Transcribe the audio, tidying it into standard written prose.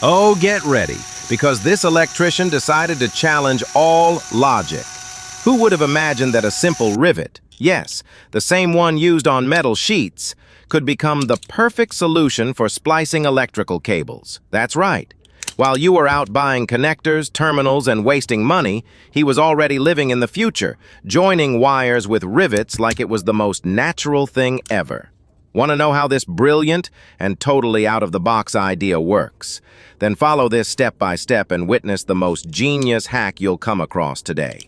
Oh, get ready, because this electrician decided to challenge all logic. Who would have imagined that a simple rivet, yes, the same one used on metal sheets, could become the perfect solution for splicing electrical cables? That's right. While you were out buying connectors, terminals, and wasting money, he was already living in the future, joining wires with rivets like it was the most natural thing ever. Want to know how this brilliant and totally out-of-the-box idea works? Then follow this step by step and witness the most genius hack you'll come across today.